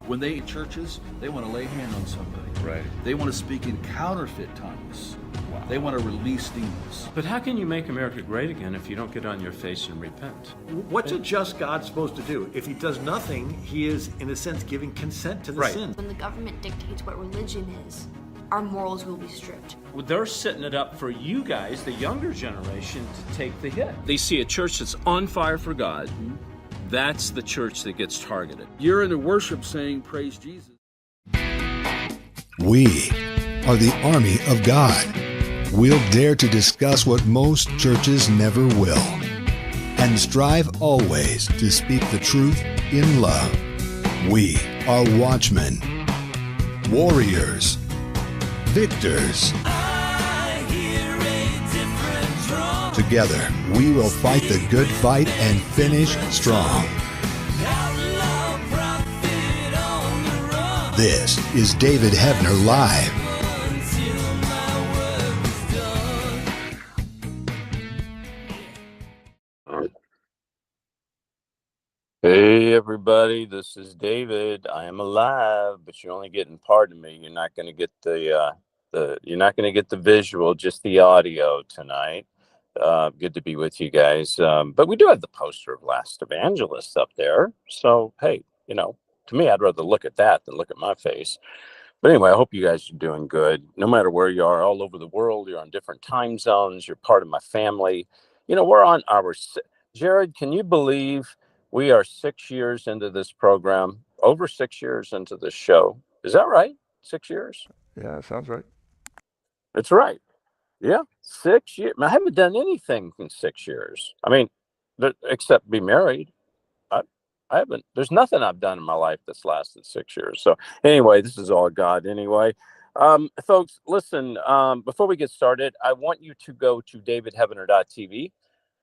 When they in churches, they want to lay hand on somebody. Right. They want to speak in counterfeit tongues. Wow. They want to release demons. But how can you make America great again if you don't get on your face and repent? What's a just God supposed to do? If he does nothing, he is, in a sense, giving consent to the sin. When the government dictates what religion is, our morals will be stripped. Well, they're setting it up for you guys, the younger generation, to take the hit. They see a church that's on fire for God. That's the church that gets targeted. You're in the worship saying, praise Jesus. We are the army of God. We'll dare to discuss what most churches never will, and strive always to speak the truth in love. We are watchmen, warriors, victors. Together, we will fight the good fight and finish strong. This is David Hebner Live. Hey everybody, this is David. I am alive, but you're only getting part of me. You're not going to get the visual, just the audio tonight. Good to be with you guys. But we do have the poster of Last Evangelist up there. So, hey, to me, I'd rather look at that than look at my face. But anyway, I hope you guys are doing good. No matter where you are, all over the world, you're on different time zones. You're part of my family. We're on our... Jared, can you believe we are 6 years into this program? Over 6 years into this show. Is that right? 6 years? Yeah, sounds right. It's right. Yeah, 6 years. I haven't done anything in 6 years. I mean, except be married. I haven't. There's nothing I've done in my life that's lasted 6 years. So anyway, this is all God. Anyway, folks, listen. Before we get started, I want you to go to davidheavener.tv,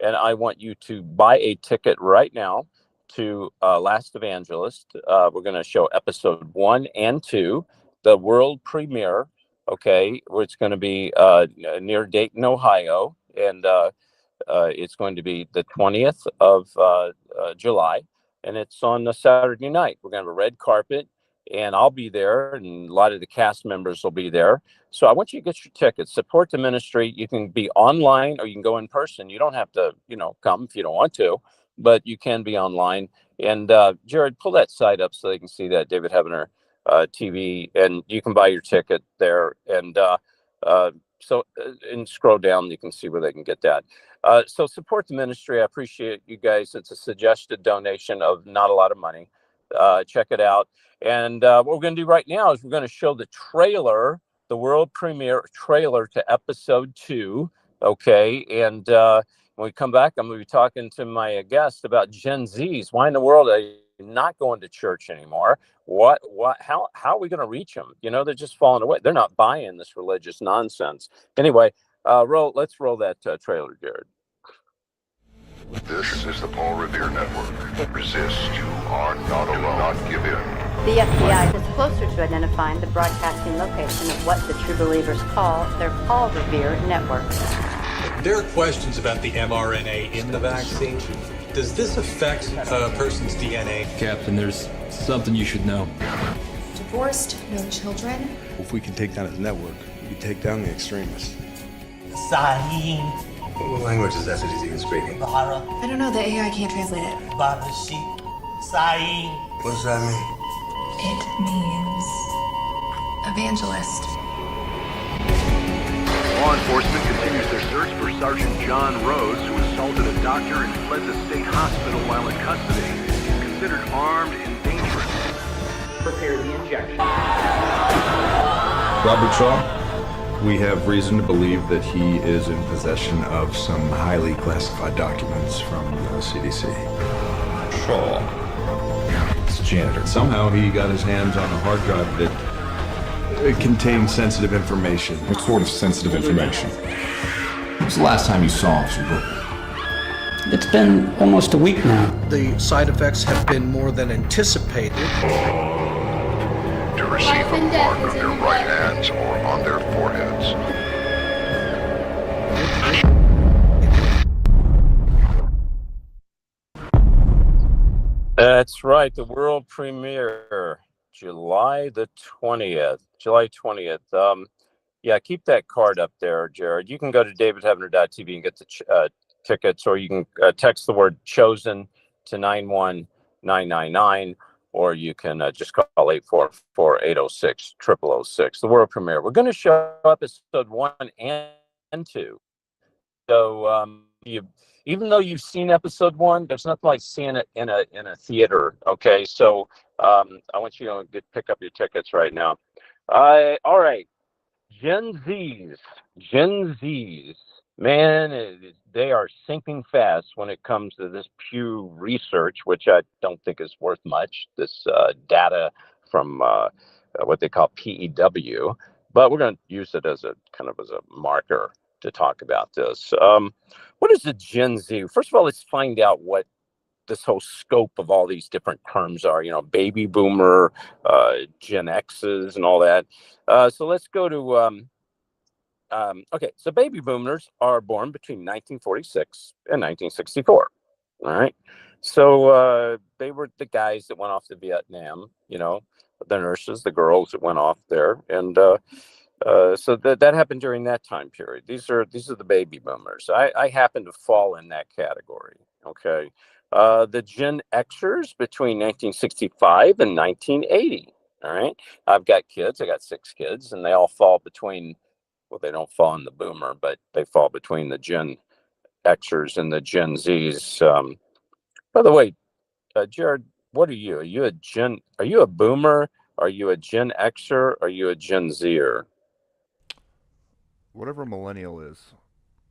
and I want you to buy a ticket right now to Last Evangelist. We're going to show episode 1 and 2, the world premiere. Okay, it's going to be near Dayton, Ohio, and it's going to be the 20th of July, and it's on a Saturday night. We're going to have a red carpet, and I'll be there, and a lot of the cast members will be there. So I want you to get your tickets, support the ministry. You can be online or you can go in person. You don't have to, come if you don't want to, but you can be online. And Jared, pull that site up so they can see that, David Hebner TV, and you can buy your ticket there, and and scroll down, you can see where they can get that. So support the ministry. I appreciate you guys. It's a suggested donation of not a lot of money. Check it out. And what we're going to do right now is we're going to show the trailer, the world premiere trailer to episode 2. Okay, and when we come back, I'm going to be talking to my guest about Gen Zs. Why in the world are they not going to church anymore? How are we going to reach them? They're just falling away. They're not buying this religious nonsense. Anyway, let's roll that trailer, Jared. This is the Paul Revere Network. Resist. You are not alone. Do not give in. The FBI is closer to identifying the broadcasting location of what the true believers call their Paul Revere Network. There are questions about the mRNA in the vaccine. Does this affect a person's DNA? Captain, there's something you should know. Divorced, no children. If we can take down his network, we can take down the extremists. Sahin. What language is that he's even speaking? Bahara. I don't know, the AI can't translate it. Babashi. Sahin. What does that mean? It means evangelist. Law enforcement continues their search for Sergeant John Rose, who assaulted a doctor and fled the state hospital while in custody. He's considered armed and dangerous. Prepare the injection. Robert Shaw, we have reason to believe that he is in possession of some highly classified documents from the CDC. Shaw. It's janitor. Somehow he got his hands on a hard drive that contained sensitive information. What sort of sensitive information? When was the last time you saw Officer Brooke? It's been almost a week now. The side effects have been more than anticipated. To receive a mark on their right hands or on their foreheads. That's right, the world premiere July the 20th. July 20th. Yeah, keep that card up there, Jared. You can go to davidhevner.tv and get the tickets, or you can text the word chosen to 91999, or you can just call 844-806-0006. The world premiere. We're going to show episode 1 and 2. So even though you've seen episode 1, there's nothing like seeing it in a theater. Okay, so I want you to pick up your tickets right now. All right, Gen Zs, man, they are sinking fast when it comes to this Pew Research, which I don't think is worth much. This data from what they call PEW, but we're going to use it as a kind of as a marker to talk about this. What is the Gen Z? First of all, let's find out what this whole scope of all these different terms are. Baby boomer, Gen X's, and all that. So let's go to okay. So baby boomers are born between 1946 and 1964. All right. So they were the guys that went off to Vietnam. The nurses, the girls that went off there, and so that happened during that time period. These are the baby boomers. I happen to fall in that category. Okay. The Gen Xers between 1965 and 1980. All right. I've got kids. I got 6 kids, and they all fall between. Well, they don't fall in the boomer, but they fall between the Gen Xers and the Gen Zs. By the way, Jared, what are you? Are you a boomer? Are you a Gen Xer? Are you a Gen Zer? Whatever millennial is.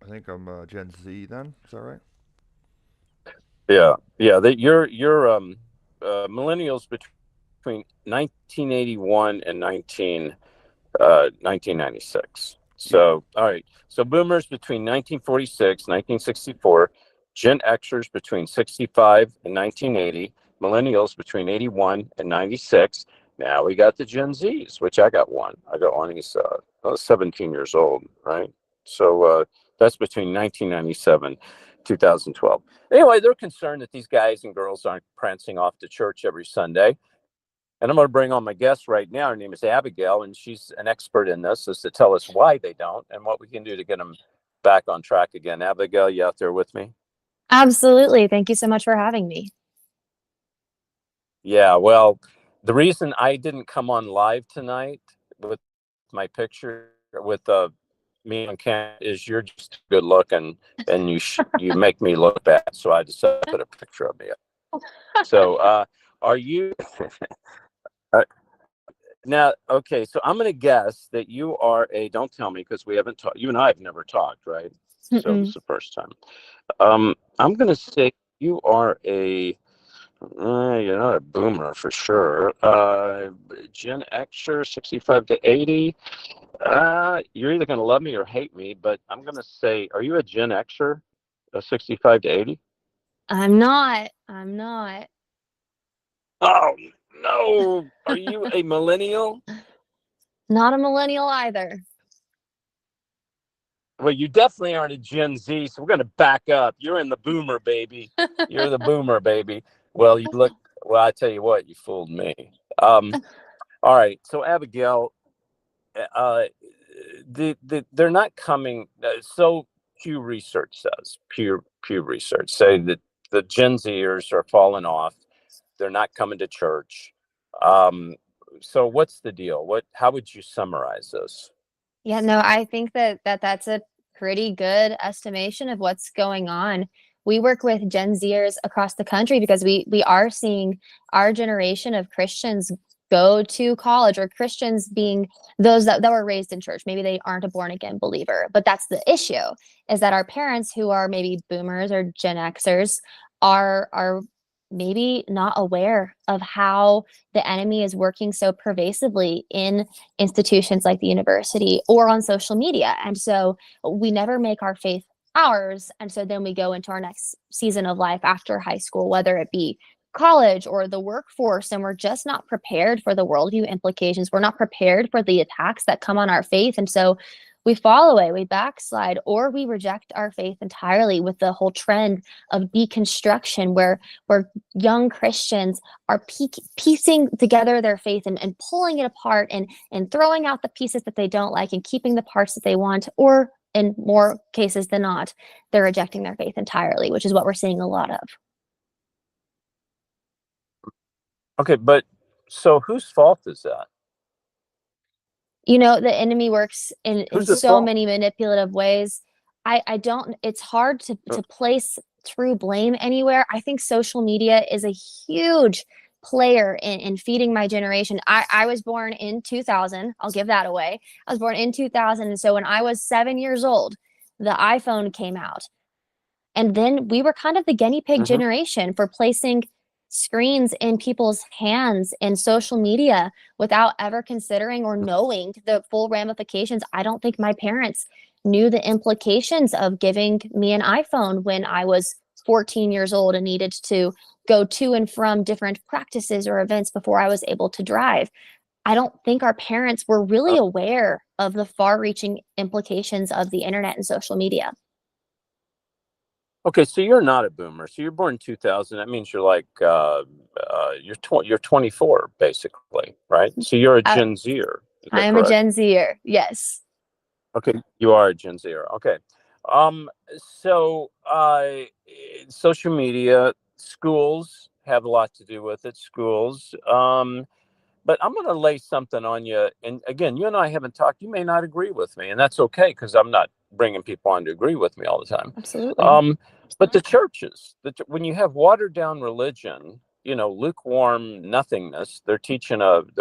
I think I'm Gen Z then. Is that right? Yeah. You're millennials between 1981 and 1996. So, all right. So boomers between 1946, 1964, Gen Xers between 65 and 1980, millennials between 81 and 96. Now we got the Gen Zs, which I got one. He's 17 years old, right? So that's between 1997, 2012. Anyway, they're concerned that these guys and girls aren't prancing off to church every Sunday. And I'm going to bring on my guest right now. Her name is Abigail, and she's an expert in this, is to tell us why they don't and what we can do to get them back on track again. Abigail, you out there with me? Absolutely. Thank you so much for having me. Yeah, well, the reason I didn't come on live tonight with my picture with me on camera is you're just good looking, and you make me look bad. So I decided to put a picture of me up. So are you... Now, okay, so I'm going to guess that you are don't tell me because we haven't talked. You and I have never talked, right? So this is the first time. I'm going to say you are you're not a boomer for sure. Gen Xer, 65 to 80. You're either going to love me or hate me, but I'm going to say, are you a Gen Xer, 65 to 80? I'm not. Oh, no. Are you a millennial? Not a millennial either. Well, you definitely aren't a Gen Z, so we're going to back up. You're in the boomer, baby. You're the boomer, baby. Well, I tell you what, you fooled me. All right. So, Abigail, they're not coming. So Pew Research says, Pew Research say that the Gen Zers are falling off. They're not coming to church. So what's the deal? How would you summarize this? Yeah, no, I think that's a pretty good estimation of what's going on. We work with Gen Zers across the country because we are seeing our generation of Christians go to college, or Christians being those that were raised in church. Maybe they aren't a born again believer, but that's the issue, is that our parents, who are maybe boomers or Gen Xers, are maybe not aware of how the enemy is working so pervasively in institutions like the university or on social media. And so we never make our faith ours. And so then we go into our next season of life after high school, whether it be college or the workforce, and we're just not prepared for the worldview implications. We're not prepared for the attacks that come on our faith. And so we fall away, we backslide, or we reject our faith entirely with the whole trend of deconstruction where young Christians are piecing together their faith and pulling it apart and throwing out the pieces that they don't like and keeping the parts that they want, or in more cases than not, they're rejecting their faith entirely, which is what we're seeing a lot of. Okay, but so whose fault is that? You know, the enemy works in Who's at so fault? many manipulative ways. I don't, it's hard to place true blame anywhere. I think social media is a huge player in feeding my generation. I was born in 2000. I'll give that away. I was born in 2000. And so when I was 7 years old, the iPhone came out. And then we were kind of the guinea pig generation for placing screens in people's hands in social media without ever considering or knowing the full ramifications. I don't think my parents knew the implications of giving me an iPhone when I was 14 years old and needed to go to and from different practices or events before I was able to drive. I don't think our parents were really aware of the far-reaching implications of the internet and social media. Okay, so you're not a boomer. So you're born in 2000. That means you're like you're 24 basically, right? So you're a Gen Zer. Is that I am a correct? Gen Zer. Yes. Okay, you are a Gen Zer. Okay. So social media, schools have a lot to do with it. Schools. But I'm going to lay something on you. And again, you and I haven't talked. You may not agree with me, and that's okay because I'm not bringing people on to agree with me all the time. Absolutely. But the churches, when you have watered down religion, you know, lukewarm nothingness, they're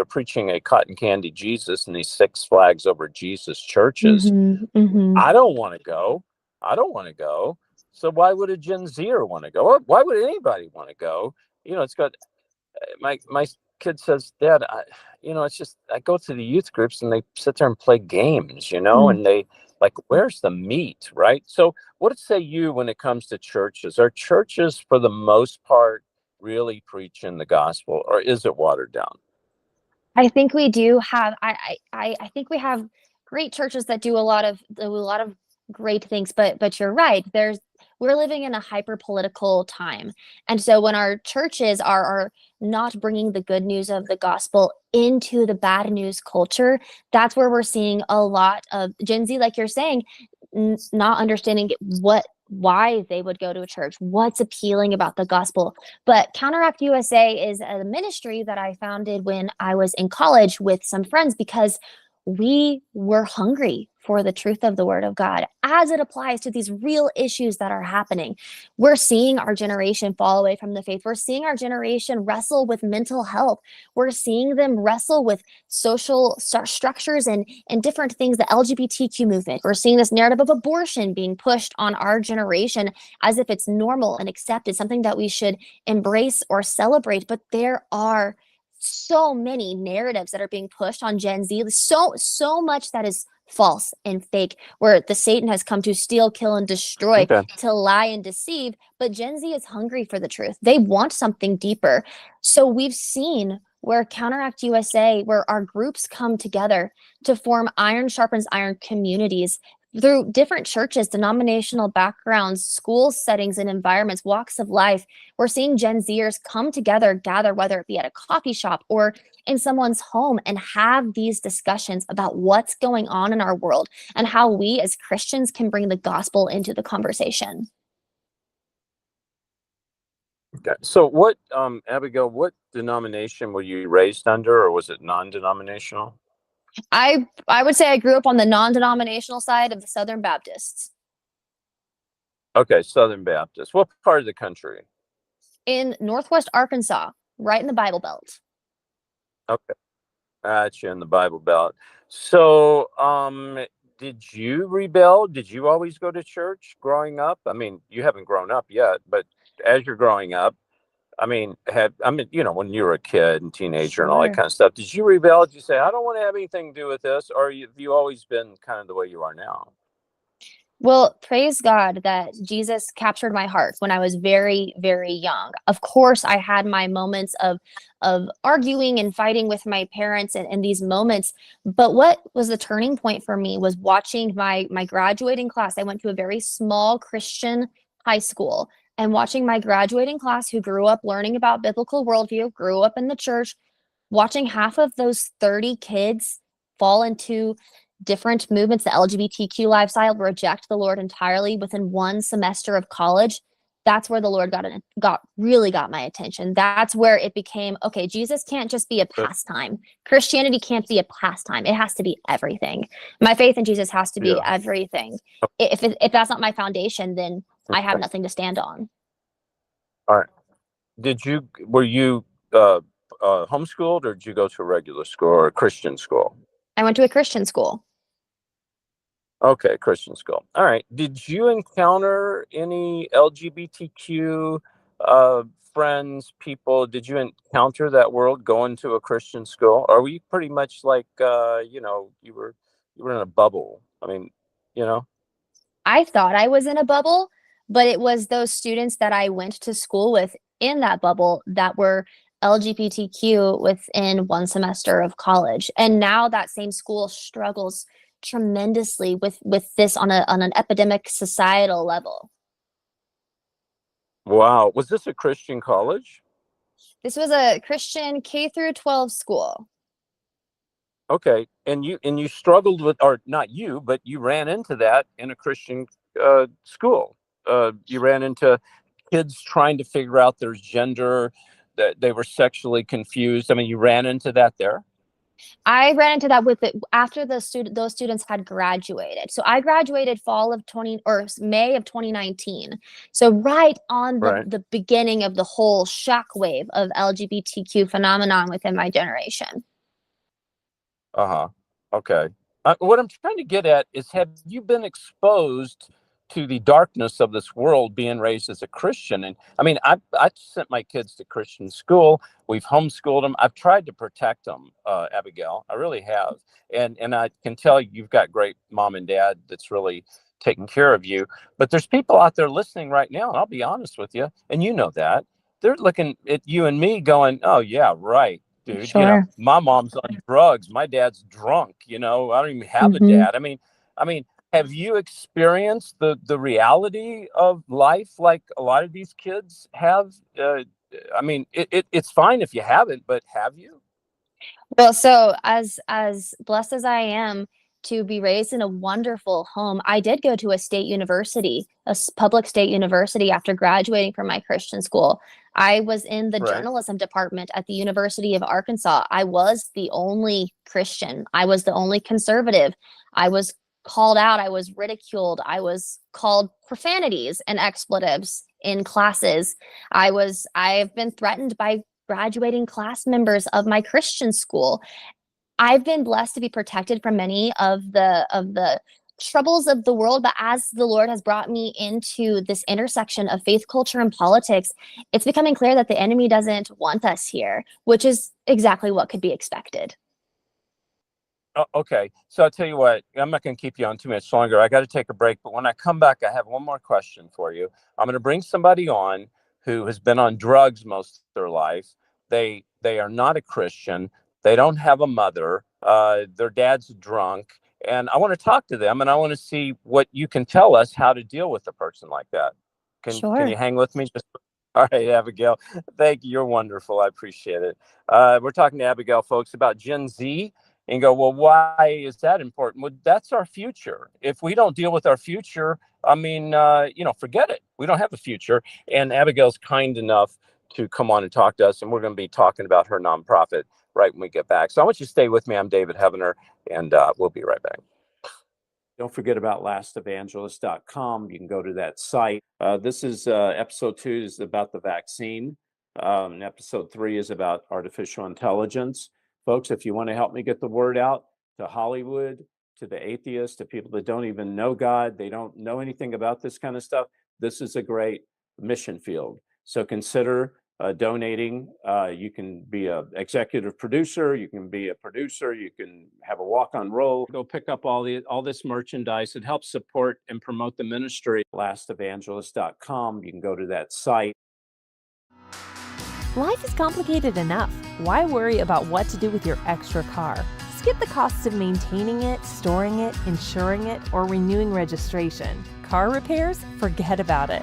preaching a cotton candy Jesus in these Six Flags Over Jesus churches. I don't want to go. I don't want to go. So why would a Gen Zer want to go? Why would anybody want to go? You know, it's got my kid says, Dad, it's just I go to the youth groups and they sit there and play games, and they like, where's the meat, right? So what say you when it comes to churches? Are churches for the most part really preaching the gospel, or is it watered down? I think we do have I think we have great churches that do a lot of great things, but you're right. We're living in a hyper political time. And so when our churches are not bringing the good news of the gospel into the bad news culture, that's where we're seeing a lot of Gen Z, like you're saying, not understanding why they would go to a church, what's appealing about the gospel. But Counteract USA is a ministry that I founded when I was in college with some friends because we were hungry for the truth of the word of God as it applies to these real issues that are happening. We're seeing our generation fall away from the faith. We're seeing our generation wrestle with mental health. We're seeing them wrestle with social structures and different things, the LGBTQ movement. We're seeing this narrative of abortion being pushed on our generation as if it's normal and accepted, something that we should embrace or celebrate. But there are so many narratives that are being pushed on Gen Z, so much that is false and fake, where the Satan has come to steal, kill, and destroy, to lie and deceive. But Gen Z is hungry for the truth. They want something deeper. So we've seen where Counteract USA, where our groups come together to form iron sharpens iron communities through different churches, denominational backgrounds, school settings and environments, walks of life. We're seeing Gen Zers come together, gather, whether it be at a coffee shop or in someone's home, and have these discussions about what's going on in our world and how we as Christians can bring the gospel into the conversation. Okay. So what, Abigail, what denomination were you raised under, or was it non-denominational? I would say I grew up on the non-denominational side of the Southern Baptists. Okay, Southern Baptist. What part of the country? In Northwest Arkansas, right in the Bible Belt. Okay. Gotcha, in the Bible Belt. So, did you rebel? Did you always go to church growing up? I mean, you haven't grown up yet, but as you're growing up, when you were a kid and teenager and all that kind of stuff, did you rebel? Did you say, I don't want to have anything to do with this? Or have you always been kind of the way you are now? Well, praise God that Jesus captured my heart when I was very, very young. Of course, I had my moments of arguing and fighting with my parents in these moments. But what was the turning point for me was watching my graduating class. I went to a very small Christian high school, and watching my graduating class who grew up learning about biblical worldview, grew up in the church, watching half of those 30 kids fall into different movements, the LGBTQ lifestyle, reject the Lord entirely within one semester of college. That's where the Lord really got my attention. That's where it became, okay, Jesus can't just be a pastime. Christianity can't be a pastime. It has to be everything. My faith in Jesus has to be everything. If that's not my foundation, then I have nothing to stand on. All right. Were you homeschooled, or did you go to a regular school or a Christian school? I went to a Christian school. Okay, Christian school. All right. Did you encounter any LGBTQ friends, people? Did you encounter that world going to a Christian school? Or were you pretty much like, you were in a bubble? I mean, you know. I thought I was in a bubble, but it was those students that I went to school with in that bubble that were LGBTQ within one semester of college. And now that same school struggles tremendously with this on an epidemic societal level. Wow. Was this a Christian college? This was a Christian K through 12 school. Okay. And you struggled with, or not you, but you ran into that in a Christian school. You ran into kids trying to figure out their gender, that they were sexually confused. I mean, you ran into that there? I ran into that with it after those students had graduated. So I graduated May of 2019. So right on the beginning of the whole shockwave of LGBTQ phenomenon within my generation. Uh-huh. Okay. What I'm trying to get at is, have you been exposed to the darkness of this world being raised as a Christian? And I mean, I sent my kids to Christian school. We've homeschooled them. I've tried to protect them, Abigail. I really have. And I can tell you've got great mom and dad that's really taking care of you. But there's people out there listening right now, and I'll be honest with you, and you know that. They're looking at you and me going, oh, yeah, right. Dude, Sure. my mom's on drugs. My dad's drunk. I don't even have a dad. I mean, have you experienced the reality of life like a lot of these kids have? I mean, it's fine if you haven't, but have you? Well, so as blessed as I am to be raised in a wonderful home, I did go to a state university, public state university after graduating from my Christian school. I was in the journalism department at the University of Arkansas. I was the only Christian. I was the only conservative. I was called out. I was ridiculed. I was called profanities and expletives in classes. I've been threatened by graduating class members of my Christian school. I've been blessed to be protected from many of the troubles of the world, but as the Lord has brought me into this intersection of faith, culture, and politics, it's becoming clear that the enemy doesn't want us here, which is exactly what could be expected. Okay, so I'll tell you what, I'm not going to keep you on too much longer. I got to take a break, but when I come back, I have one more question for you. I'm going to bring somebody on who has been on drugs most of their life. They are not a Christian. They don't have a mother. Their dad's drunk. And I want to talk to them, and I want to see what you can tell us how to deal with a person like that. Can you hang with me? All right, Abigail. Thank you. You're wonderful. I appreciate it. We're talking to Abigail, folks, about Gen Z. And go, well, why is that important? Well, that's our future. If we don't deal with our future, I mean, forget it. We don't have a future. And Abigail's kind enough to come on and talk to us. And we're going to be talking about her nonprofit right when we get back. So I want you to stay with me. I'm David Heavener, and we'll be right back. Don't forget about lastevangelist.com. You can go to that site. This is episode 2 is about the vaccine. Episode 3 is about artificial intelligence. Folks, if you want to help me get the word out to Hollywood, to the atheists, to people that don't even know God, they don't know anything about this kind of stuff, this is a great mission field. So consider donating. You can be an executive producer, you can be a producer, you can have a walk-on role. Go pick up all this merchandise. It helps support and promote the ministry. LastEvangelist.com. You can go to that site. Life is complicated enough. Why worry about what to do with your extra car? Skip the costs of maintaining it, storing it, insuring it, or renewing registration. Car repairs? Forget about it.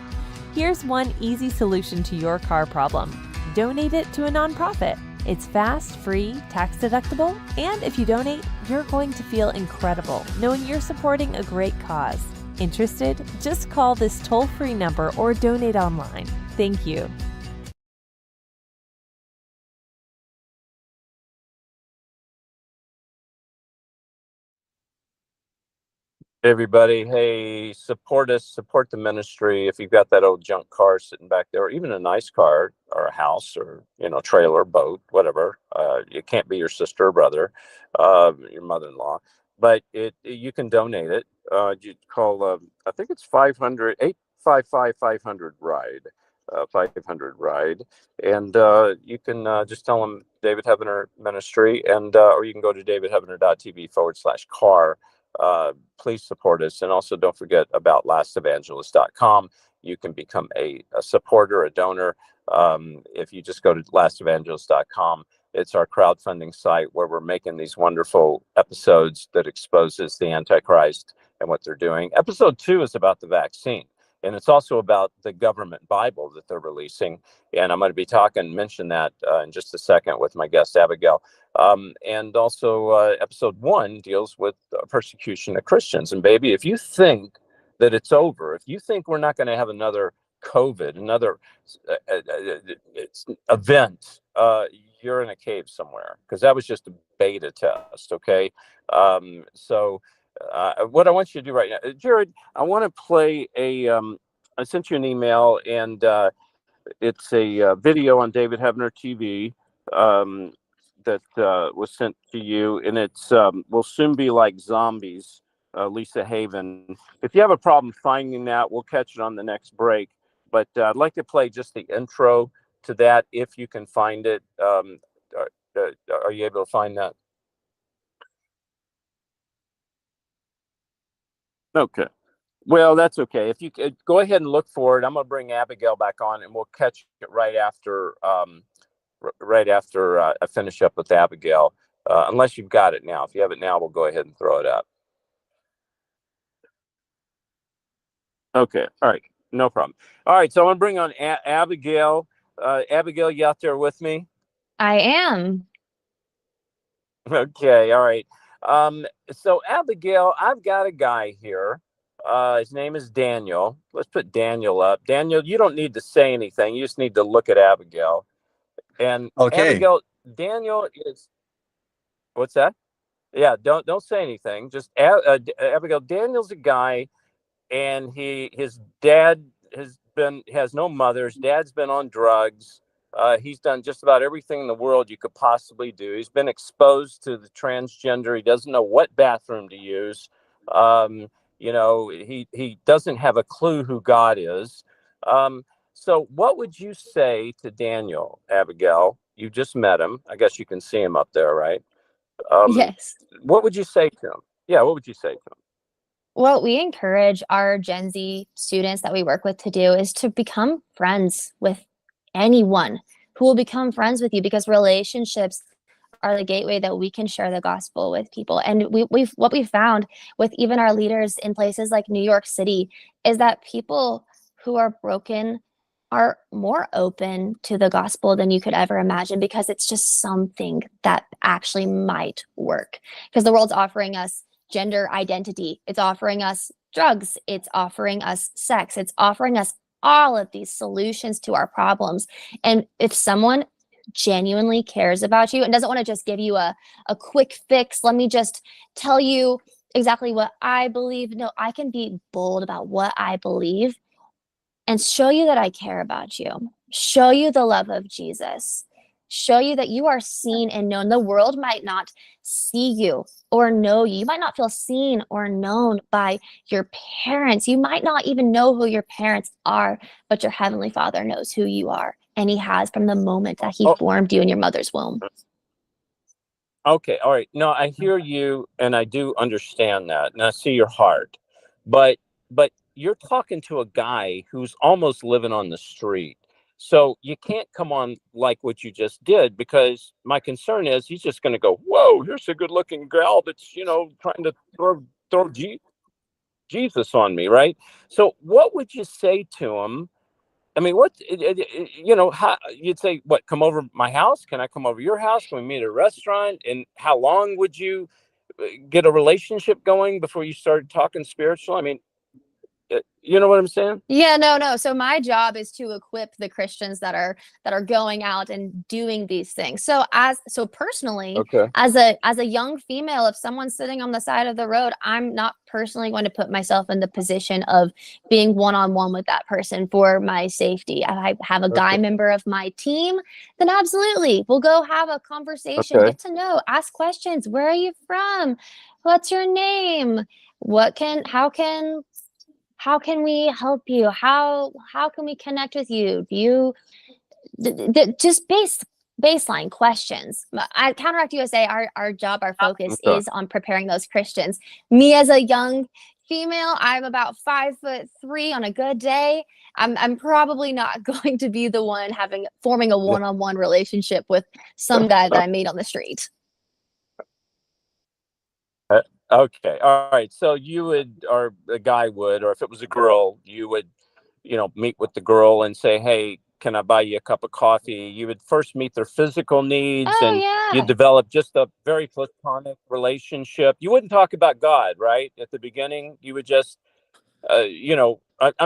Here's one easy solution to your car problem. Donate it to a nonprofit. It's fast, free, tax deductible, and if you donate, you're going to feel incredible knowing you're supporting a great cause. Interested? Just call this toll-free number or donate online. Thank you. Everybody, hey, support us, support the ministry. If you've got that old junk car sitting back there, or even a nice car or a house or, trailer, boat, whatever, it can't be your sister or brother, your mother-in-law, but you can donate it. You call, I think it's 855-500-RIDE, 500 RIDE. And you can just tell them David Heavener Ministry, and or you can go to davidheavener.tv/car. Please support us, and also don't forget about lastevangelist.com. You can become a supporter, a donor. If you just go to lastevangelist.com, it's our crowdfunding site where we're making these wonderful episodes that exposes the Antichrist and what they're doing. Episode 2 is about the vaccine, and it's also about the government Bible that they're releasing. And I'm going to be mention that in just a second with my guest, Abigail. And also episode 1 deals with persecution of Christians. And baby, if you think that it's over, if you think we're not going to have another COVID, another event, you're in a cave somewhere, because that was just a beta test. Okay. So what I want you to do right now, Jared, I want to play I sent you an email, and it's a video on David Heavener TV that was sent to you, and it's Will Soon Be Like Zombies, Lisa Haven. If you have a problem finding that, we'll catch it on the next break. But I'd like to play just the intro to that, if you can find it. Are you able to find that? Okay. Well, that's okay. If you could go ahead and look for it, I'm going to bring Abigail back on, and we'll catch it right after I finish up with Abigail. Unless you've got it now. If you have it now, we'll go ahead and throw it up. Okay. All right. No problem. All right. So I'm going to bring on Abigail. Abigail, you out there with me? I am. Okay. All right. So Abigail, I've got a guy here. His name is Daniel. Let's put Daniel up. Daniel, you don't need to say anything. You just need to look at Abigail. And okay. Abigail, Daniel is, what's that? Yeah, don't say anything. Just Abigail, Daniel's a guy, and his dad has no mother. His dad's been on drugs. He's done just about everything in the world you could possibly do. He's been exposed to the transgender. He doesn't know what bathroom to use. He doesn't have a clue who God is. So what would you say to Daniel, Abigail? You just met him. I guess you can see him up there, right? Yes. What would you say to him? Yeah, what would you say to him? What we encourage our Gen Z students that we work with to do is to become friends with anyone who will become friends with you, because relationships are the gateway that we can share the gospel with people. And what we've found with even our leaders in places like New York City is that people who are broken are more open to the gospel than you could ever imagine, because it's just something that actually might work. Because the world's offering us gender identity, it's offering us drugs, it's offering us sex, it's offering us all of these solutions to our problems. And if someone genuinely cares about you and doesn't want to just give you a quick fix, let me just tell you exactly what I believe. No, I can be bold about what I believe and show you that I care about you, show you the love of Jesus, show you that you are seen and known. The world might not see you or know you. You might not feel seen or known by your parents. You might not even know who your parents are, but your Heavenly Father knows who you are. and he has from the moment that he formed you in your mother's womb. Okay, all right. No, I hear you, and I do understand that, and I see your heart, but you're talking to a guy who's almost living on the street, so you can't come on like what you just did, because my concern is he's just going to go, "Whoa, here's a good-looking gal that's trying to throw Jesus on me," right? So, what would you say to him? I mean, how you'd say, what, come over my house? Can I come over your house? Can we meet at a restaurant? And how long would you get a relationship going before you started talking spiritual? I mean, you know what I'm saying? Yeah, no. So my job is to equip the Christians that are going out and doing these things. So personally, Okay. as a young female, if someone's sitting on the side of the road, I'm not personally going to put myself in the position of being one-on-one with that person for my safety. I have a guy member of my team, then absolutely, we'll go have a conversation, get to know, ask questions. Where are you from? What's your name? How can we help you? How can we connect with you? Do you just baseline questions? At Counteract USA, our job, our focus is on preparing those Christians. Me as a young female, I'm about 5'3" on a good day. I'm probably not going to be the one forming a one-on-one relationship with some guy that I meet on the street. Okay. All right. So you would, or a guy would, or if it was a girl, you would, meet with the girl and say, "Hey, can I buy you a cup of coffee?" You would first meet their physical needs, and you develop just a very platonic relationship. You wouldn't talk about God, right? At the beginning, you would just, I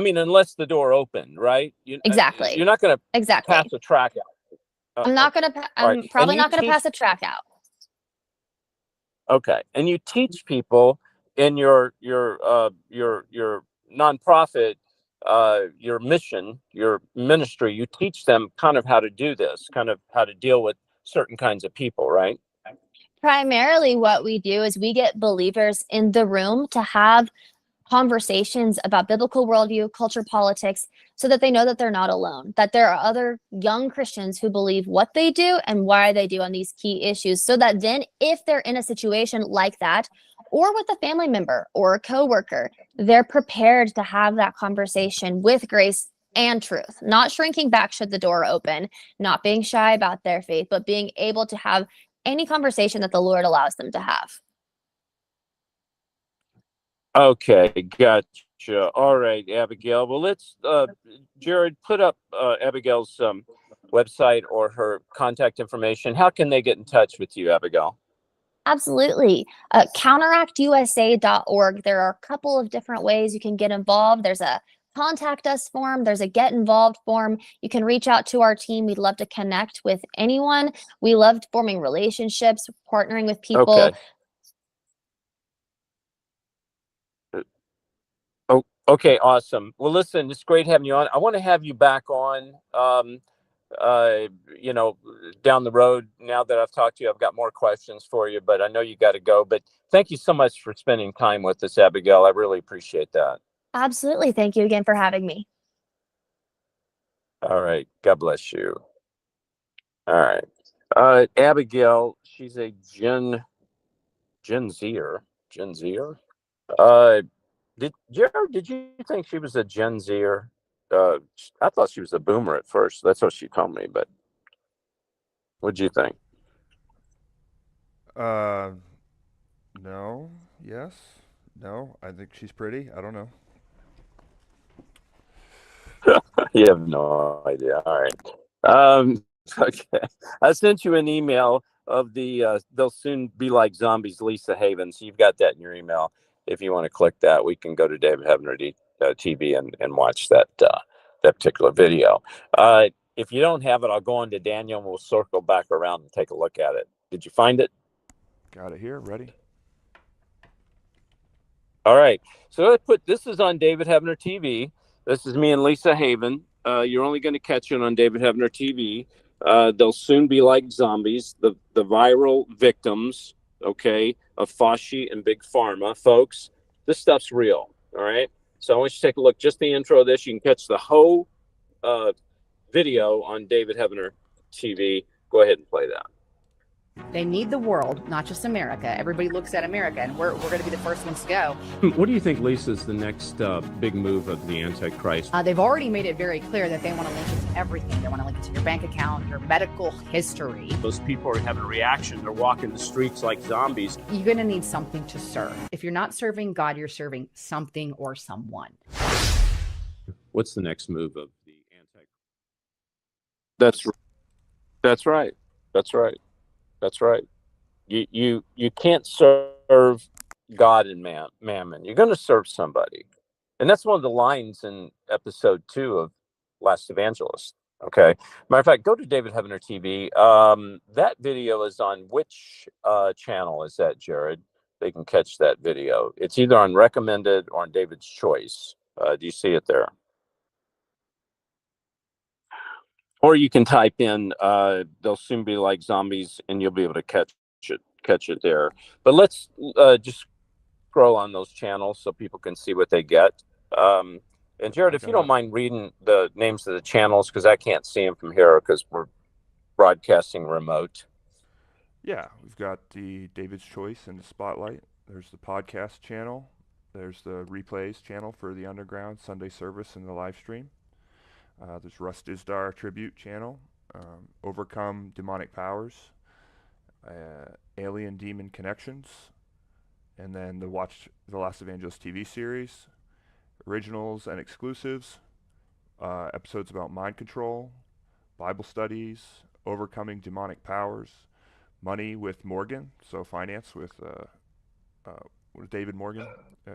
mean, unless the door opened, right? Exactly. You're not going to pass a track out. I'm probably not going to pass a track out. Okay, and you teach people in your nonprofit, your mission, your ministry. You teach them kind of how to do this, kind of how to deal with certain kinds of people, right? Primarily, what we do is we get believers in the room to have conversations about biblical worldview, culture, politics, so that they know that they're not alone, that there are other young Christians who believe what they do and why they do on these key issues, so that then if they're in a situation like that, or with a family member or a coworker, they're prepared to have that conversation with grace and truth, not shrinking back should the door open, not being shy about their faith, but being able to have any conversation that the Lord allows them to have. Okay, gotcha. All right, Abigail. Well, let's, Jared, put up Abigail's website or her contact information. How can they get in touch with you, Abigail? Absolutely. Counteractusa.org. There are a couple of different ways you can get involved. There's a contact us form. There's a get involved form. You can reach out to our team. We'd love to connect with anyone. We loved forming relationships, partnering with people. Okay. Oh, okay, awesome. Well, listen, it's great having you on. I want to have you back on, down the road. Now that I've talked to you, I've got more questions for you, but I know you got to go. But thank you so much for spending time with us, Abigail. I really appreciate that. Absolutely. Thank you again for having me. All right. God bless you. All right. Abigail, she's a Gen Zer. Gen Zer? Did you think she was a Gen Zer? I thought she was a boomer at first. That's what she told me, but what'd you think? No, yes, no. I think she's pretty. I don't know. You have no idea. All right. Okay. I sent you an email of the They'll Soon Be Like Zombies, Lisa Haven. So you've got that in your email. If you want to click that, we can go to David Hebner TV and watch that particular video. If you don't have it, I'll go on to Daniel and we'll circle back around and take a look at it. Did you find it? Got it here. Ready? All right. So this is on David Hebner TV. This is me and Lisa Haven. You're only going to catch it on David Hebner TV. They'll soon be like zombies. The viral victims, okay, of Fauci and Big Pharma. Folks, this stuff's real, all right? So I want you to take a look. Just the intro of this. You can catch the whole video on David Heavener TV. Go ahead and play that. They need the world, not just America. Everybody looks at America, and we're going to be the first ones to go. What do you think, Lisa, is the next big move of the Antichrist? They've already made it very clear that they want to link it to everything. They want to link it to your bank account, your medical history. Those people are having a reaction. They're walking the streets like zombies. You're going to need something to serve. If you're not serving God, you're serving something or someone. What's the next move of the Antichrist? That's right. That's right. You can't serve God and mammon. You're going to serve somebody. And that's one of the lines in episode 2 of Last Evangelist. Okay. Matter of fact, go to David Heavener TV. That video is on which channel is that, Jared? They can catch that video. It's either on Recommended or on David's Choice. Do you see it there? Or you can type in "they'll soon be like zombies," and you'll be able to catch it there. But let's just scroll on those channels so people can see what they get. And Jared, if you don't mind reading the names of the channels, because I can't see them from here because we're broadcasting remote. Yeah, we've got the David's Choice and the Spotlight. There's the podcast channel. There's the replays channel for the Underground Sunday service and the live stream. There's Russ Dizdar Tribute channel, Overcome Demonic Powers, Alien Demon Connections, and then the Last Evangelist TV series, originals and exclusives, episodes about mind control, Bible studies, Overcoming Demonic Powers, Money with Morgan, so finance with David Morgan,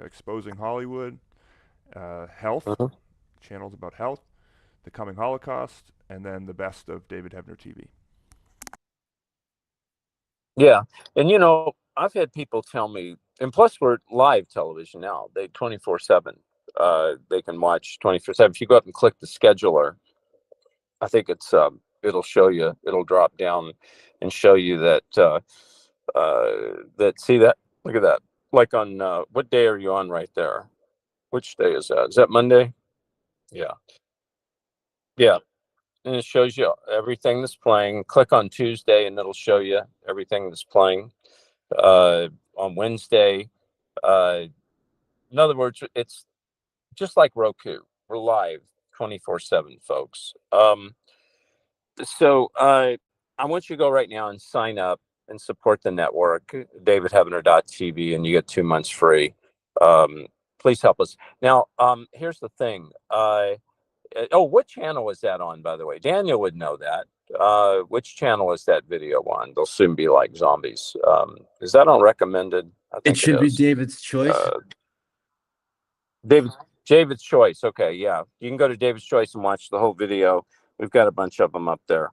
Exposing Hollywood, Health, channels about health, The Coming Holocaust, and then the best of David Heavener TV. Yeah. And, I've had people tell me, and plus we're live television now, they 24/7. They can watch 24/7. If you go up and click the scheduler, I think it's it'll show you, it'll drop down and show you that see that, look at that. Like on what day are you on right there? Which day is that? Is that Monday? Yeah. Yeah. And it shows you everything that's playing. Click on Tuesday and it'll show you everything that's playing on Wednesday. In other words, it's just like Roku. We're live 24/7, folks. So I want you to go right now and sign up and support the network, davidheavener.tv, and you get 2 months free. Please help us. Now, here's the thing. What channel was that on, by the way? Daniel would know that. Which channel is that video on? They'll soon be like zombies. Is that on Recommended? I think it should be David's Choice. David's Choice. Okay, yeah. You can go to David's Choice and watch the whole video. We've got a bunch of them up there.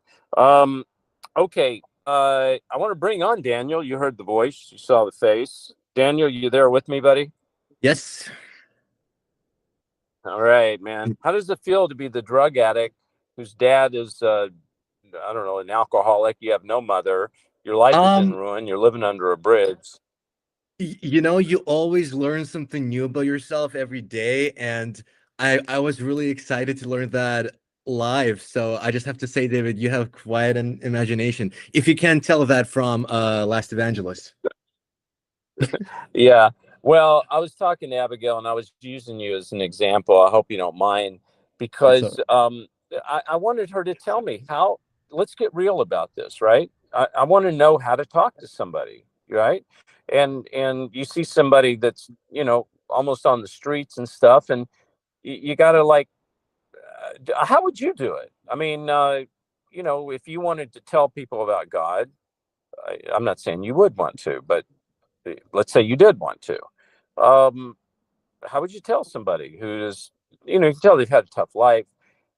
Okay. I want to bring on Daniel. You heard the voice. You saw the face. Daniel, you there with me, buddy? Yes. All right, man. How does it feel to be the drug addict whose dad is, I don't know, an alcoholic? You have no mother. Your life is in ruin. You're living under a bridge. You always learn something new about yourself every day. And I was really excited to learn that live. So I just have to say, David, you have quite an imagination. If you can't tell that from Last Evangelist. Yeah. Well, I was talking to Abigail and I was using you as an example. I hope you don't mind, because I wanted her to tell me how, let's get real about this, right? I want to know how to talk to somebody, right? And you see somebody that's, almost on the streets and stuff, and you got to how would you do it? I mean, if you wanted to tell people about God, I'm not saying you would want to, but let's say you did want to. How would you tell somebody who is, you can tell they've had a tough life.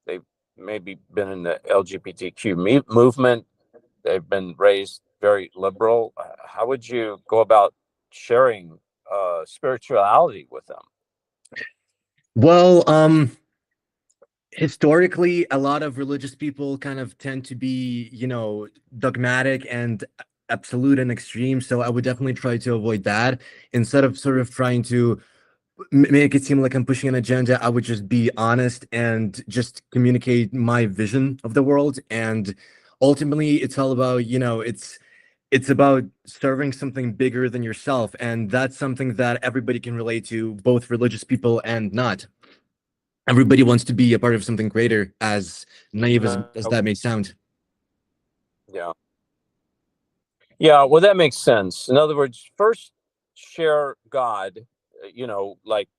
They've maybe been in the LGBTQ movement. They've been raised very liberal. How would you go about sharing spirituality with them? Well, historically, a lot of religious people kind of tend to be, dogmatic and absolute and extreme. So I would definitely try to avoid that, instead of sort of trying to make it seem like I'm pushing an agenda. I would just be honest and just communicate my vision of the world. And ultimately, it's all about, it's about serving something bigger than yourself. And that's something that everybody can relate to, both religious people and not. Everybody wants to be a part of something greater, as naive as that may sound. Yeah. Yeah, well, that makes sense. In other words, first share God, like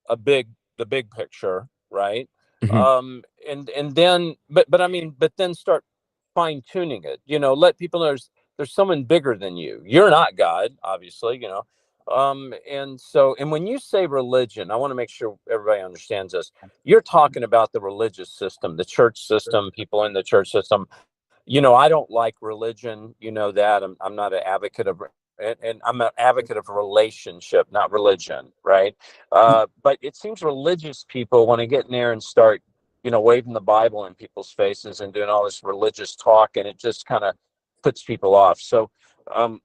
the big picture, right? Mhm. And then, but I mean, but then start fine tuning it. Let people know there's someone bigger than you. You're not God, obviously. And when you say religion, I want to make sure everybody understands this. You're talking about the religious system, the church system, people in the church system. I don't like religion. That I'm not an advocate of, and I'm an advocate of relationship, not religion, right? But it seems religious people want to get in there and start, waving the Bible in people's faces and doing all this religious talk, and it just kind of puts people off. So um,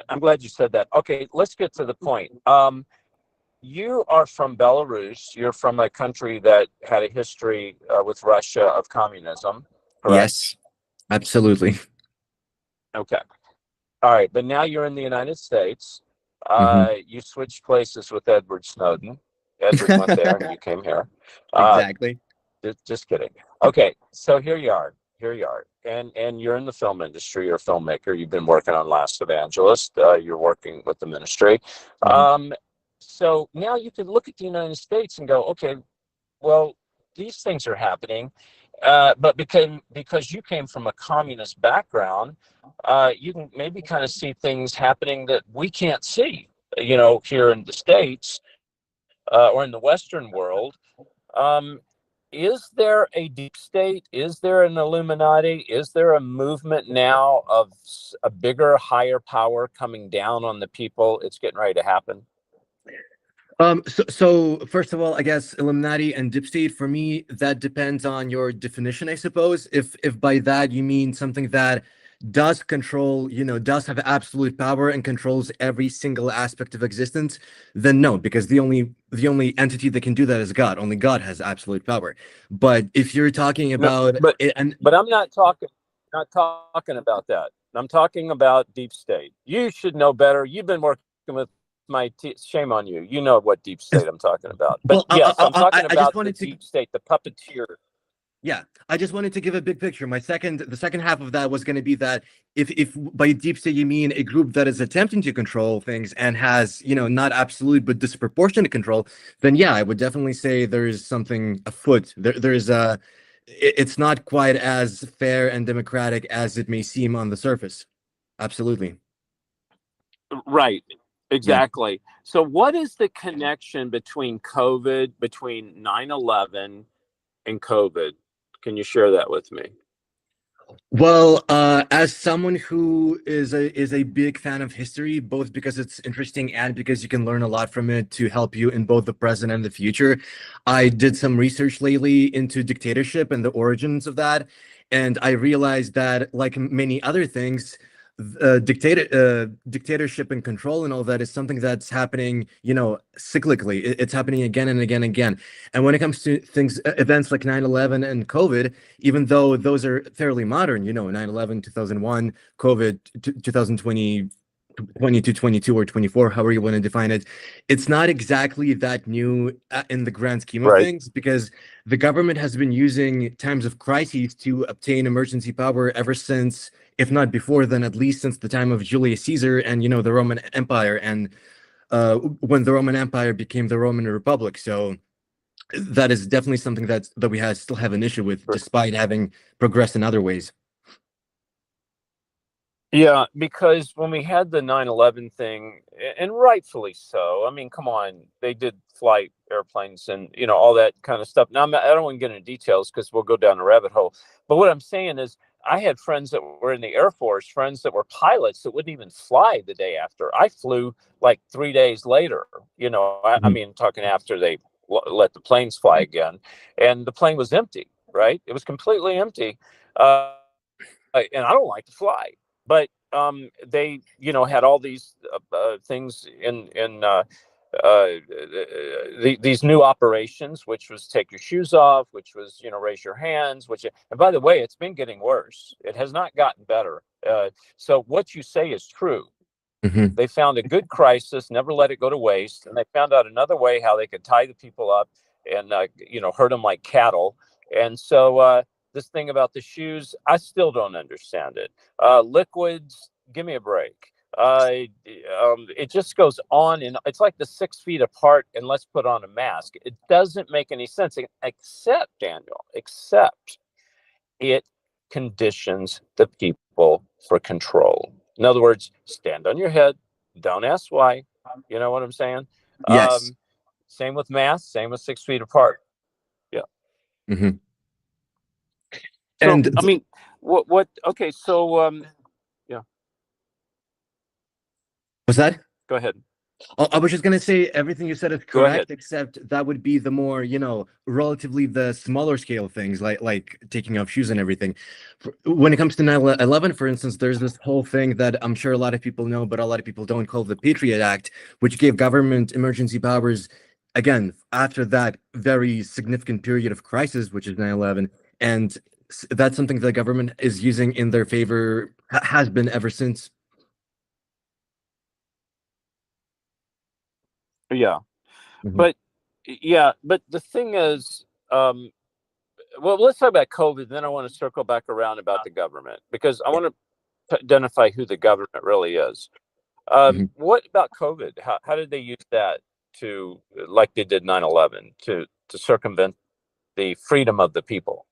I'm glad you said that. Okay, let's get to the point. You are from Belarus. You're from a country that had a history with Russia of communism, correct? Yes, absolutely. Okay. All right. But now you're in the United States. Mhm. You switched places with Edward Snowden. Edward went there and you came here. Exactly. Just kidding. Okay. So here you are. Here you are. And you're in the film industry. You're a filmmaker. You've been working on Last Evangelist. You're working with the ministry. Mhm. So now you can look at the United States and go, okay, well, these things are happening, but because you came from a communist background, you can maybe kind of see things happening that we can't see, here in the States or in the Western world. Um, is there a deep state? Is there an Illuminati? Is there a movement now of a bigger, higher power coming down on the people? It's getting ready to happen. So first of all, I guess Illuminati and Deep State, for me, that depends on your definition, I suppose. If by that you mean something that does control, does have absolute power and controls every single aspect of existence, then no, because the only entity that can do that is God. Only God has absolute power. But if you're talking No, about it, and but I'm not talking about that. I'm talking about deep state. You should know better. You've been working with shame on you. You know what deep state I'm talking about. But well, yes, I'm talking I just about the wanted to. deep state, the puppeteer. Yeah, I just wanted to give a big picture. The second half of that was going to be that if by deep state you mean a group that is attempting to control things and has, not absolute but disproportionate control, then yeah, I would definitely say there is something afoot. There's it's not quite as fair and democratic as it may seem on the surface. Absolutely. Right. Yeah. Exactly. So what is the connection between 9/11 and COVID? Can you share that with me? Well, as someone who is a big fan of history, both because it's interesting and because you can learn a lot from it to help you in both the present and the future, I did some research lately into dictatorship and the origins of that, and I realized that, like many other things, dictatorship and control and all that is something that's happening, cyclically. It's happening again and again and again. And when it comes to events like 9/11 and COVID, even though those are fairly modern, 9/11, 2001, COVID, 2020, 22 or 24, however you want to define it, it's not exactly that new in the grand scheme of Right. things, because the government has been using times of crises to obtain emergency power ever since, if not before, then at least since the time of Julius Caesar and, the Roman Empire, and when the Roman Empire became the Roman Republic. So that is definitely something that we still have an issue with, despite having progressed in other ways. Yeah, because when we had the 9/11 thing, and rightfully so, I mean, come on, they did fly airplanes and, all that kind of stuff. Now, I don't want to get into details because we'll go down a rabbit hole. But what I'm saying is, I had friends that were in the Air Force, friends that were pilots that wouldn't even fly the day after. I flew like 3 days later, I mean, talking after they let the planes fly again, and the plane was empty, right? It was completely empty. And I don't like to fly, but they had all these things in these new operations, which was take your shoes off, which was, raise your hands, and by the way, it's been getting worse. It has not gotten better. So what you say is true. Mm-hmm. They found a good crisis, never let it go to waste, and they found out another way how they could tie the people up and hurt them like cattle. And so this thing about the shoes, I still don't understand it. Liquids, give me a break. It just goes on, and it's like the 6 feet apart, and let's put on a mask. It doesn't make any sense, except it conditions the people for control. In other words, stand on your head, don't ask why. You know what I'm saying? Yes. Same with masks, same with 6 feet apart. Yeah. Mm-hmm. So, And I mean, what? Okay, so yeah. Was that? Go ahead. I was just gonna say everything you said is Go ahead. correct, except that would be the more, relatively the smaller scale things, like taking off shoes and everything. When it comes to 9/11, for instance, there's this whole thing that I'm sure a lot of people know, but a lot of people don't, call the Patriot Act, which gave government emergency powers, again, after that very significant period of crisis, which is 9/11, and that's something the government is using in their favor, has been ever since. Yeah. Mhm. But the thing is, well, let's talk about COVID. Then I want to circle back around about the government, because I want to identify who the government really is. What about COVID? How did they use that to, like they did 9/11, to circumvent the freedom of the people?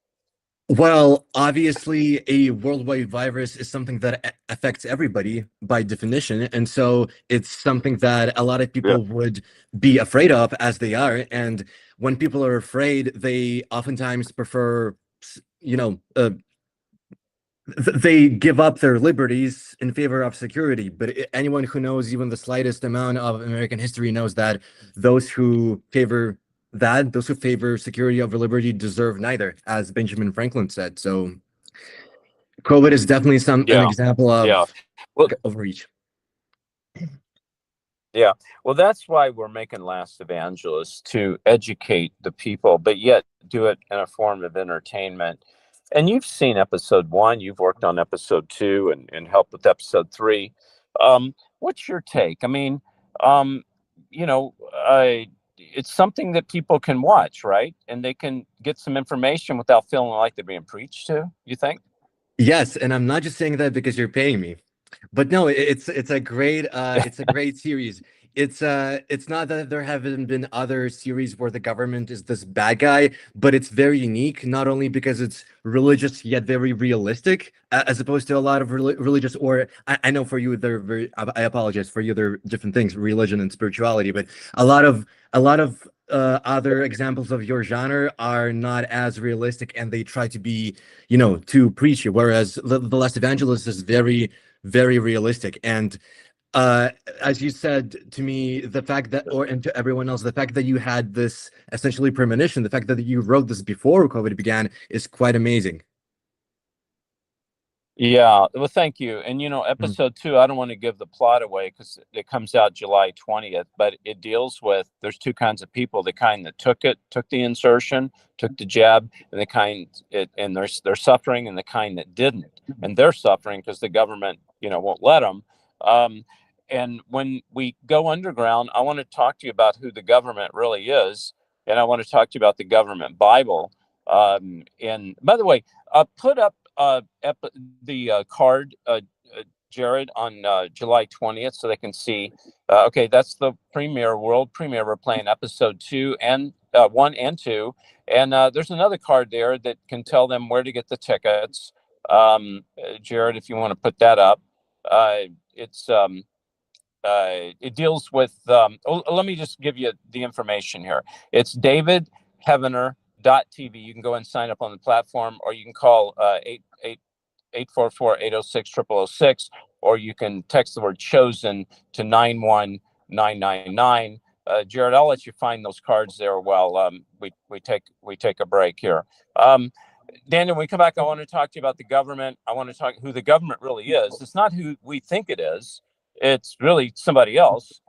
Well, obviously, a worldwide virus is something that affects everybody by definition. And so it's something that a lot of people would be afraid of, as they are. And when people are afraid, they oftentimes prefer, they give up their liberties in favor of security. But anyone who knows even the slightest amount of American history knows that those who favor security over liberty deserve neither, as Benjamin Franklin said. So COVID is definitely an example of overreach. Yeah. Well, that's why we're making Last Evangelist, to educate the people, but yet do it in a form of entertainment. And you've seen episode 1, you've worked on episode 2, and helped with episode 3. What's your take? I mean, it's something that people can watch, right? And they can get some information without feeling like they're being preached to, you think? Yes, and I'm not just saying that because you're paying me. But no, it's a great series. It's not that there haven't been other series where the government is this bad guy, but it's very unique, not only because it's religious yet very realistic, as opposed to a lot of religious, or I know for you they're very, I apologize, for you they're different things, religion and spirituality, but a lot of other examples of your genre are not as realistic, and they try to be, too preachy, whereas the Last Evangelist is very, very realistic. And as you said to me, the fact that, and to everyone else, the fact that you had this essentially premonition, the fact that you wrote this before COVID began, is quite amazing. Yeah, well, thank you. And episode 2, I don't want to give the plot away because it comes out July 20th, but it deals with, there's 2 kinds of people: the kind that took the insertion, took the jab, and the kind and they're suffering, and the kind that didn't, and they're suffering because the government won't let them. And when we go underground, I want to talk to you about who the government really is, and I want to talk to you about the government Bible. And by the way, put up the card, Jared, on July 20th, so they can see. Okay, that's the world premiere. We're playing episode 2 and 1 and 2, and there's another card there that can tell them where to get the tickets. Jared, if you want to put that up, it deals with. Let me just give you the information here. It's davidheavener.tv. You can go and sign up on the platform, or you can call 844-806-0006, or you can text the word chosen to 91999. Jared, I'll let you find those cards there while we take a break here. Daniel, when we come back, I want to talk to you about the government. I want to talk who the government really is. It's not who we think it is. It's really somebody else.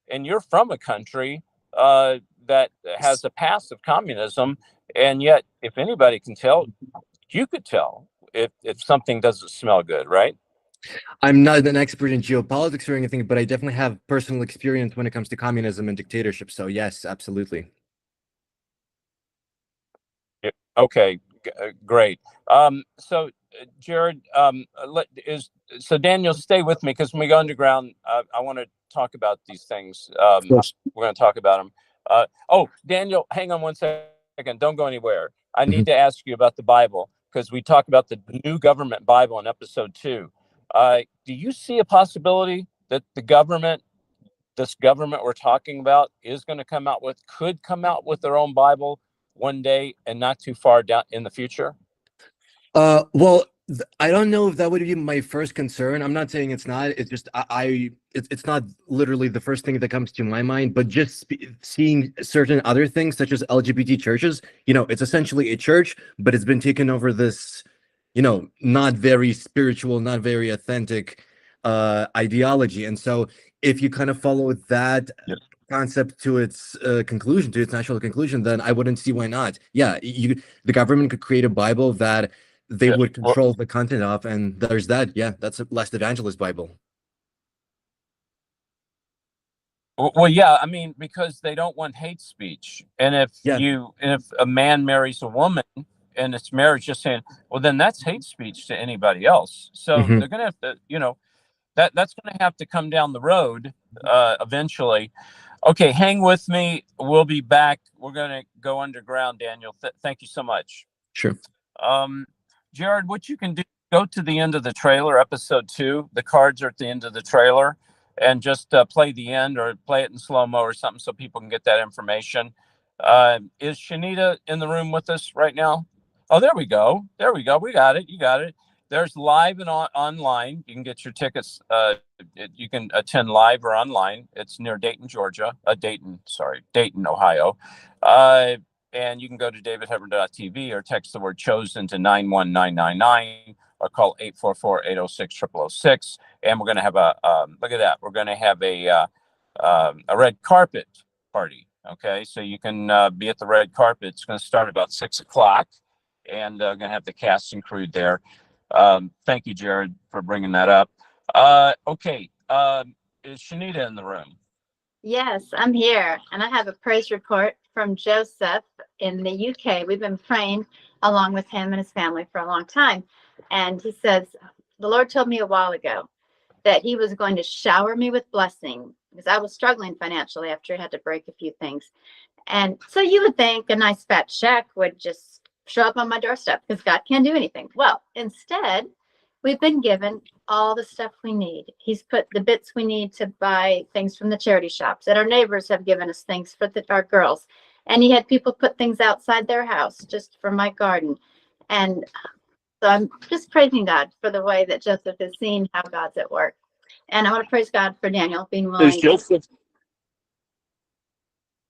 and you're from a country that has a past of communism, and yet, if anybody can tell, you could tell if something doesn't smell good, right? I'm not an expert in geopolitics or anything, but I definitely have personal experience when it comes to communism and dictatorship. So yes, absolutely. Okay, great. So, Jared, so Daniel, stay with me, because when we go underground, I want to talk about these things. We're going to talk about them. Oh, Daniel, hang on 1 second. Don't go anywhere. I need to ask you about the Bible, because we talk about the new government Bible in episode 2. Do you see a possibility that this government we're talking about could come out with their own Bible one day, and not too far down in the future? Well, I don't know if that would be my first concern. I'm not saying it's not. It's just it's not literally the first thing that comes to my mind. But just seeing certain other things, such as LGBT churches, it's essentially a church, but it's been taken over this, not very spiritual, not very authentic ideology. And so, if you kind of follow that concept to its conclusion, to its natural conclusion, then I wouldn't see why not. Yeah, the government could create a Bible that they would control the content of, and there's that. Yeah, that's a Last Evangelist Bible. Well, yeah, I mean, because they don't want hate speech, and if a man marries a woman and it's marriage, just saying, well, then that's hate speech to anybody else. So they're gonna have to, that's gonna have to come down the road eventually. Okay, hang with me. We'll be back. We're gonna go underground, Daniel. Thank you so much. Sure. Jared, what you can do, go to the end of the trailer, episode 2. The cards are at the end of the trailer, and just play the end, or play it in slow-mo or something, so people can get that information. Is Shanita in the room with us right now? Oh, there we go. We got it. You got it. There's live and online. You can get your tickets. You can attend live or online. It's near Dayton, Georgia. Dayton, Ohio. And you can go to davidhebber.tv or text the word chosen to 91999, or call 844-806-0006. And we're going to have look at that. We're going to have a red carpet party. Okay. So you can be at the red carpet. It's going to start about 6:00, and going to have the cast and crew there. Thank you, Jared, for bringing that up. Okay. Is Shanita in the room? Yes, I'm here, and I have a praise report from Joseph in the UK. We've been praying along with him and his family for a long time. And he says, the Lord told me a while ago that he was going to shower me with blessing, because I was struggling financially after I had to break a few things. And so you would think a nice fat check would just show up on my doorstep, because God can't do anything. Well, instead, we've been given all the stuff we need. He's put the bits we need to buy things from the charity shops, and our neighbors have given us things for our girls. And he had people put things outside their house just for my garden. And so I'm just praising God for the way that Joseph has seen how God's at work. And I want to praise God for Daniel being willing. Is Joseph?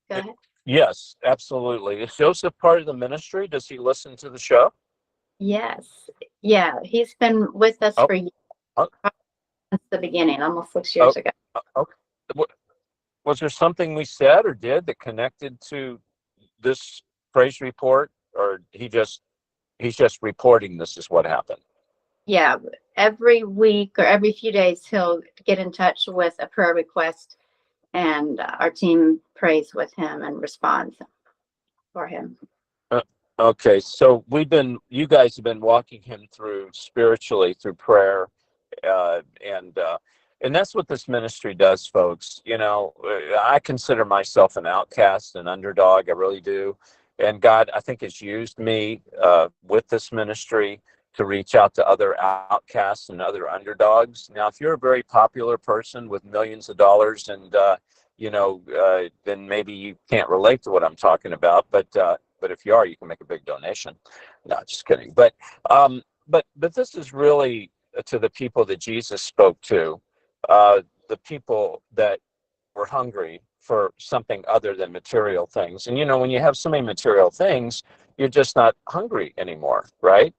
Go ahead. Yes, absolutely. Is Joseph part of the ministry? Does he listen to the show? Yes. Yeah. He's been with us for years. Since the beginning, almost 6 years ago. Okay. Was there something we said or did that connected to this praise report, or he's just reporting this is what happened? Yeah. Every week or every few days, he'll get in touch with a prayer request, and our team prays with him and responds for him. Okay, so you guys have been walking him through spiritually through prayer, and that's what this ministry does, folks. I consider myself an outcast, an underdog. I really do, and God, I think, has used me with this ministry to reach out to other outcasts and other underdogs. Now, if you're a very popular person with millions of dollars, and then maybe you can't relate to what I'm talking about, but if you are, you can make a big donation. No, just kidding. But this is really to the people that Jesus spoke to, the people that were hungry for something other than material things. And when you have so many material things, you're just not hungry anymore, right?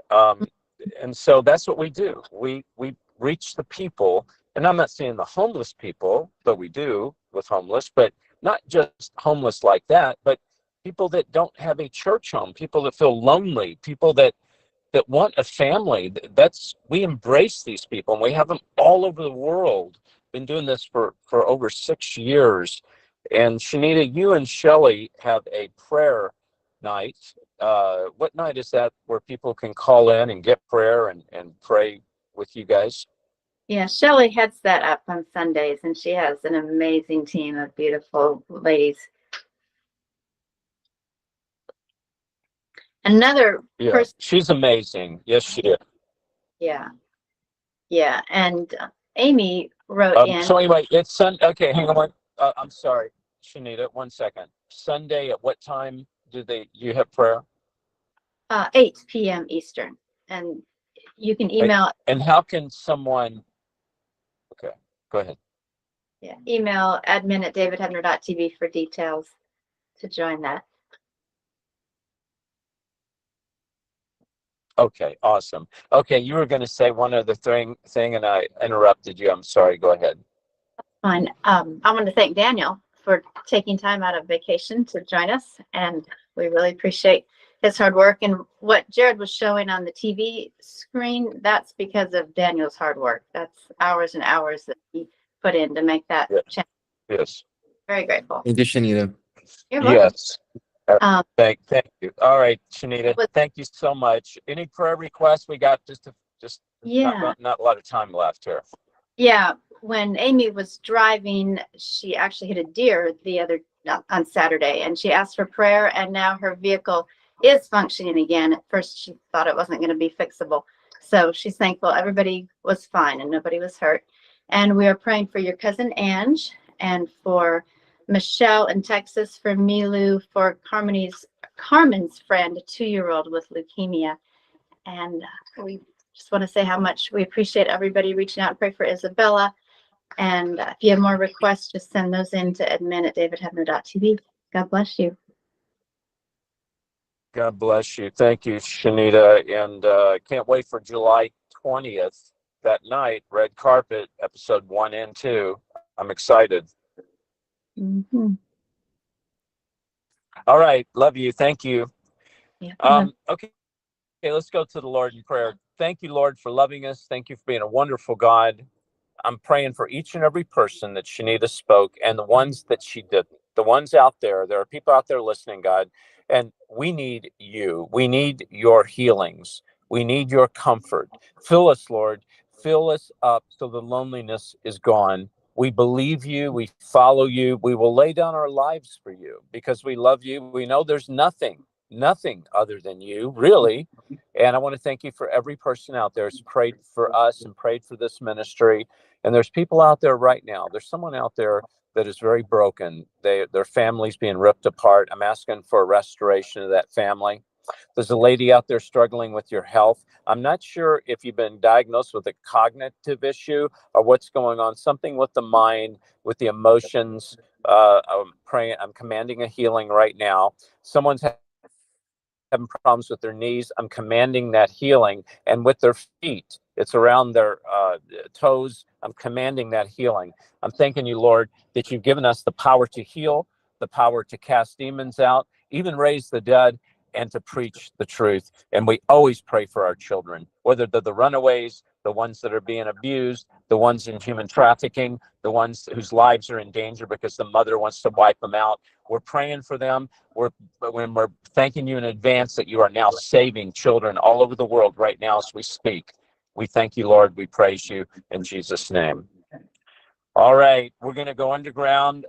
And so that's what we do. We reach the people And I'm not saying the homeless people, but we do with homeless, but not just homeless like that, but people that don't have a church home, people that feel lonely, people that want a family. We embrace these people, and we have them all over the world. Been doing this for over 6 years. And Shanita, you and Shelley have a prayer night. What night is that where people can call in and get prayer and pray with you guys? Yeah, Shelley heads that up on Sundays, and she has an amazing team of beautiful ladies. Another person. She's amazing. Yes, she is. Yeah. Yeah. And Amy wrote in. So anyway, it's Sunday. Okay, hang on. I'm sorry, Shanita, 1 second. Sunday at what time you have prayer? 8 p.m. Eastern. And you can email. And how can someone, okay, go ahead. Yeah, email admin@davidhebner.tv for details to join that. Okay, awesome. Okay, you were going to say one other thing, and I interrupted you. I'm sorry. Go ahead. Fine. I want to thank Daniel for taking time out of vacation to join us, and we really appreciate his hard work. And what Jared was showing on the TV screen, that's because of Daniel's hard work. That's hours and hours that he put in to make that channel. Yes. Very grateful. Thank you, Shanita. You're welcome. Yes. Thank you. All right, Shanita. Thank you so much. Any prayer requests? We got just not a lot of time left here. Yeah. When Amy was driving, she actually hit a deer on Saturday, and she asked for prayer, and now her vehicle is functioning again. At first, she thought it wasn't going to be fixable. So she's thankful everybody was fine and nobody was hurt. And we are praying for your cousin Ange, and for Michelle in Texas, for Milu, for Carmen's friend, a 2-year-old with leukemia. And we just want to say how much we appreciate everybody reaching out and pray for Isabella. And if you have more requests, just send those in to admin@davidhebner.tv. God bless you. God bless you. Thank you, Shanita. And can't wait for July 20th, that night, Red Carpet, episode 1 and 2. I'm excited. Mm-hmm. All right. Love you. Thank you. Yeah. Okay, let's go to the Lord in prayer. Thank you, Lord, for loving us. Thank you for being a wonderful God. I'm praying for each and every person that Shanita spoke and the ones that she didn't. The ones out there are people out there listening, God, and we need you. We need your healings. We need your comfort. Fill us, Lord. Fill us up so the loneliness is gone. We believe you. We follow you. We will lay down our lives for you because we love you. We know there's nothing other than you, really. And I want to thank you for every person out there who's prayed for us and prayed for this ministry. And there's people out there right now. There's someone out there that is very broken. Their family's being ripped apart. I'm asking for a restoration of that family. There's a lady out there struggling with your health. I'm not sure if you've been diagnosed with a cognitive issue or what's going on, something with the mind, with the emotions. I'm commanding a healing right now. Someone's having problems with their knees. I'm commanding that healing. And with their feet, it's around their toes. I'm commanding that healing. I'm thanking you, Lord, that you've given us the power to heal, the power to cast demons out, even raise the dead, and to preach the truth. And we always pray for our children, whether they're the runaways, the ones that are being abused, the ones in human trafficking, the ones whose lives are in danger because the mother wants to wipe them out. We're praying for them. We're thanking you in advance that you are now saving children all over the world right now as we speak. We thank you, Lord. We praise you in Jesus' name. All right, we're going to go underground.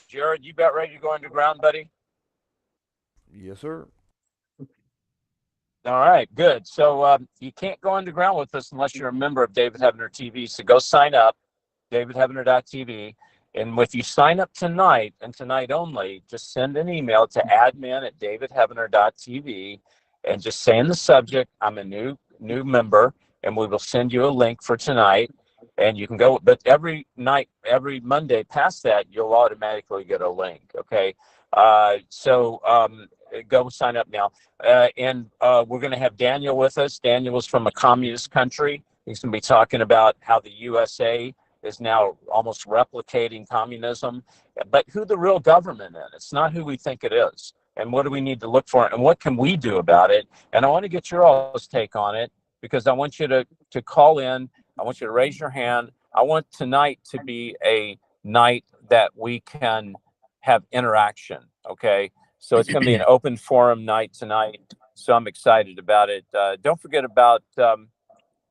Jared, you about ready to go underground, buddy? Yes, sir. All right, good. So you can't go underground with us unless you're a member of David Hebner TV. So go sign up, davidhebner.tv. And if you sign up tonight and tonight only, just send an email to admin@davidhebner.tv and just say in the subject, I'm a new member, and we will send you a link for tonight. And you can go, but every night, every Monday past that, you'll automatically get a link. Okay. So go sign up now. And we're going to have Daniel with us. Daniel is from a communist country. He's going to be talking about how the USA is now almost replicating communism. But who the real government is? It's not who we think it is. And what do we need to look for? And what can we do about it? And I want to get your all's take on it, because I want you to call in. I want you to raise your hand. I want tonight to be a night that we can have interaction. Okay. So it's going to be an open forum night tonight. So I'm excited about it. Don't forget about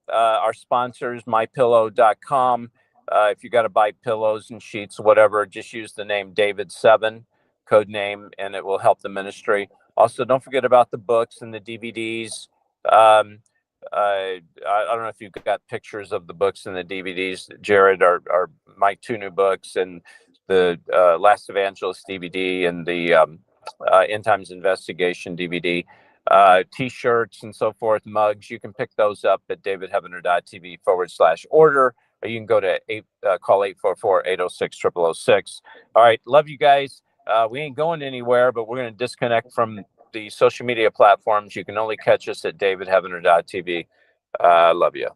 our sponsors, mypillow.com. If you got to buy pillows and sheets, whatever, just use the name David7, code name, and it will help the ministry. Also, don't forget about the books and the DVDs. I don't know if you've got pictures of the books and the DVDs, Jared, are my 2 new books, and the Last Evangelist DVD and the End Times Investigation DVD. T-shirts and so forth, mugs. You can pick those up at davidheavener.tv/order, or you can go to call 844-806-0006. All right, love you guys. We ain't going anywhere, but we're going to disconnect from the social media platforms. You can only catch us at davidheavener.tv. Love you.